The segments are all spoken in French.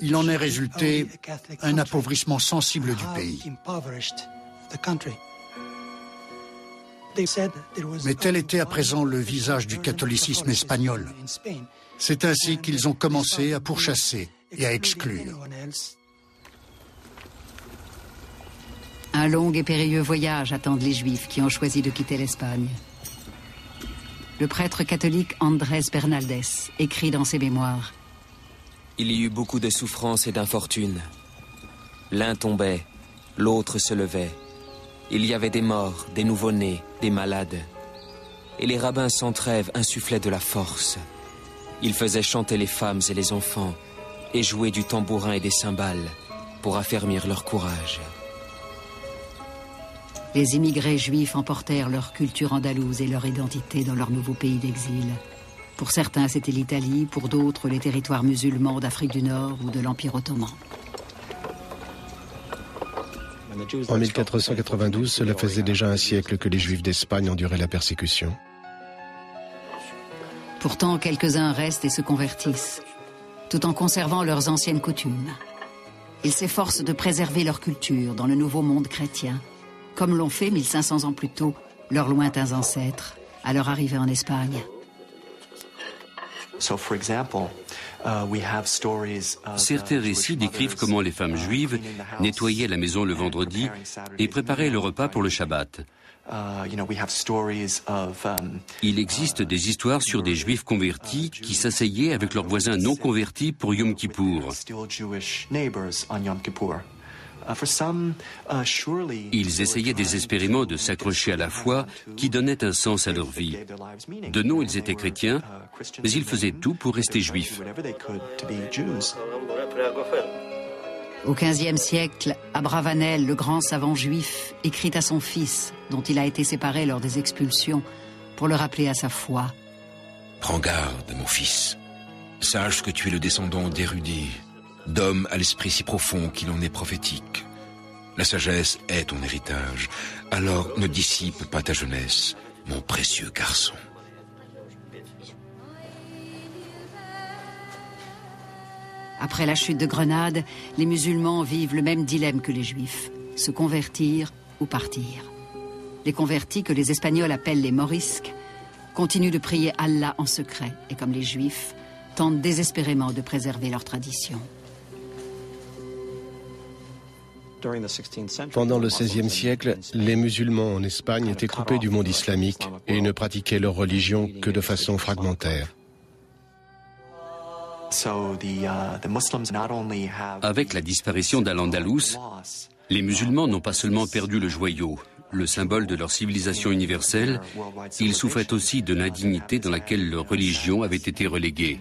Il en est résulté un appauvrissement sensible du pays. Mais tel était à présent le visage du catholicisme espagnol. C'est ainsi qu'ils ont commencé à pourchasser et à exclure. Un long et périlleux voyage attendent les Juifs qui ont choisi de quitter l'Espagne. Le prêtre catholique Andrés Bernaldez écrit dans ses mémoires: Il y eut beaucoup de souffrances et d'infortunes. L'un tombait, l'autre se levait. Il y avait des morts, des nouveau-nés, des malades. Et les rabbins sans trêve insufflaient de la force. Ils faisaient chanter les femmes et les enfants et jouer du tambourin et des cymbales pour affermir leur courage. Les immigrés juifs emportèrent leur culture andalouse et leur identité dans leur nouveau pays d'exil. Pour certains, c'était l'Italie, pour d'autres, les territoires musulmans d'Afrique du Nord ou de l'Empire ottoman. En 1492, cela faisait déjà un siècle que les Juifs d'Espagne enduraient la persécution. Pourtant, quelques-uns restent et se convertissent, tout en conservant leurs anciennes coutumes. Ils s'efforcent de préserver leur culture dans le nouveau monde chrétien, comme l'ont fait 1500 ans plus tôt leurs lointains ancêtres à leur arrivée en Espagne. Certains récits décrivent comment les femmes juives nettoyaient la maison le vendredi et préparaient le repas pour le Shabbat. Il existe des histoires sur des juifs convertis qui s'asseyaient avec leurs voisins non convertis pour Yom Kippour. Ils essayaient désespérément de s'accrocher à la foi qui donnait un sens à leur vie. De nom, ils étaient chrétiens, mais ils faisaient tout pour rester juifs. Au XVe siècle, Abravanel, le grand savant juif, écrit à son fils, dont il a été séparé lors des expulsions, pour le rappeler à sa foi. Prends garde, mon fils. Sache que tu es le descendant d'érudits, d'hommes à l'esprit si profond qu'il en est prophétique. La sagesse est ton héritage, alors ne dissipe pas ta jeunesse, mon précieux garçon. Après la chute de Grenade, les musulmans vivent le même dilemme que les juifs, se convertir ou partir. Les convertis, que les Espagnols appellent les morisques, continuent de prier Allah en secret et, comme les juifs, tentent désespérément de préserver leur tradition. Pendant le XVIe siècle, les musulmans en Espagne étaient coupés du monde islamique et ne pratiquaient leur religion que de façon fragmentaire. Avec la disparition d'Al-Andalus, les musulmans n'ont pas seulement perdu le joyau, le symbole de leur civilisation universelle, ils souffraient aussi de l'indignité dans laquelle leur religion avait été reléguée.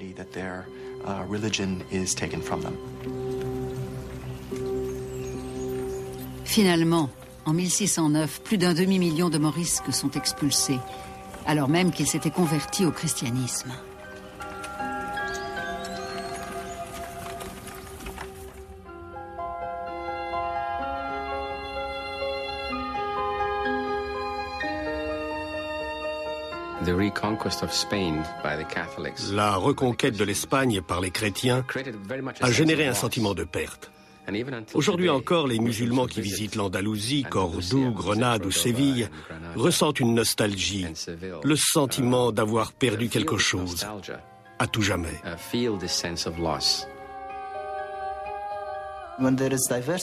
Finalement, en 1609, plus d'un demi-million de morisques sont expulsés, alors même qu'ils s'étaient convertis au christianisme. La reconquête de l'Espagne par les chrétiens a généré un sentiment de perte. Aujourd'hui encore, les musulmans qui visitent l'Andalousie, Cordoue, Grenade ou Séville ressentent une nostalgie, le sentiment d'avoir perdu quelque chose, à tout jamais.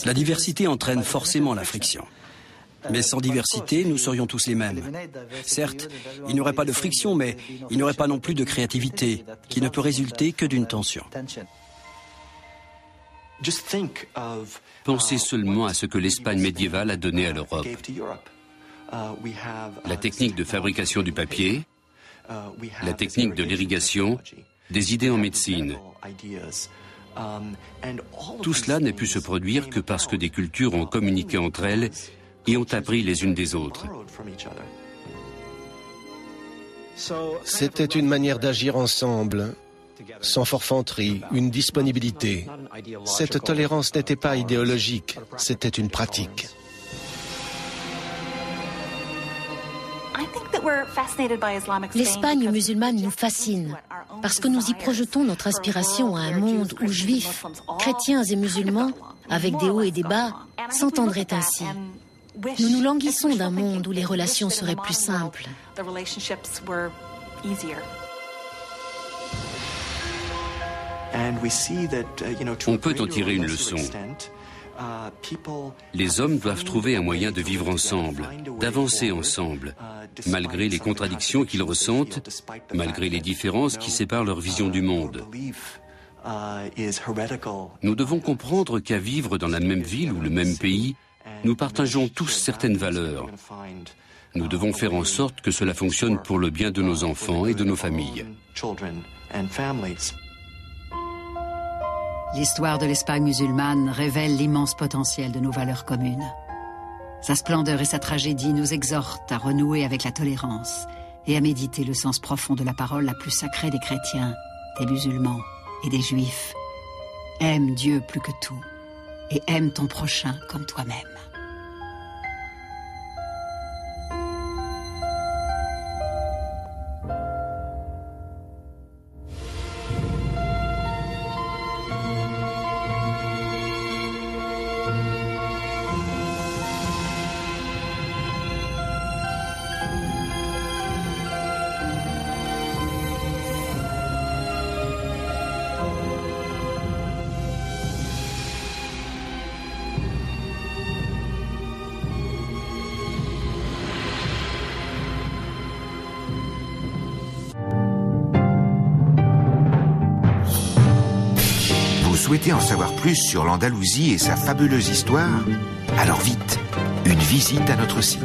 La diversité entraîne forcément la friction. Mais sans diversité, nous serions tous les mêmes. Certes, il n'y aurait pas de friction, mais il n'y aurait pas non plus de créativité, qui ne peut résulter que d'une tension. Pensez seulement à ce que l'Espagne médiévale a donné à l'Europe. La technique de fabrication du papier, la technique de l'irrigation, des idées en médecine. Tout cela n'a pu se produire que parce que des cultures ont communiqué entre elles et ont appris les unes des autres. C'était une manière d'agir ensemble, sans forfanterie, une disponibilité. Cette tolérance n'était pas idéologique, c'était une pratique. L'Espagne musulmane nous fascine parce que nous y projetons notre aspiration à un monde où juifs, chrétiens et musulmans, avec des hauts et des bas, s'entendraient ainsi. Nous nous languissons d'un monde où les relations seraient plus simples. On peut en tirer une leçon. Les hommes doivent trouver un moyen de vivre ensemble, d'avancer ensemble, malgré les contradictions qu'ils ressentent, malgré les différences qui séparent leur vision du monde. Nous devons comprendre qu'à vivre dans la même ville ou le même pays, nous partageons tous certaines valeurs. Nous devons faire en sorte que cela fonctionne pour le bien de nos enfants et de nos familles. L'histoire de l'Espagne musulmane révèle l'immense potentiel de nos valeurs communes. Sa splendeur et sa tragédie nous exhortent à renouer avec la tolérance et à méditer le sens profond de la parole la plus sacrée des chrétiens, des musulmans et des juifs. Aime Dieu plus que tout et aime ton prochain comme toi-même. Souhaitez en savoir plus sur l'Andalousie et sa fabuleuse histoire? Alors vite, une visite à notre site.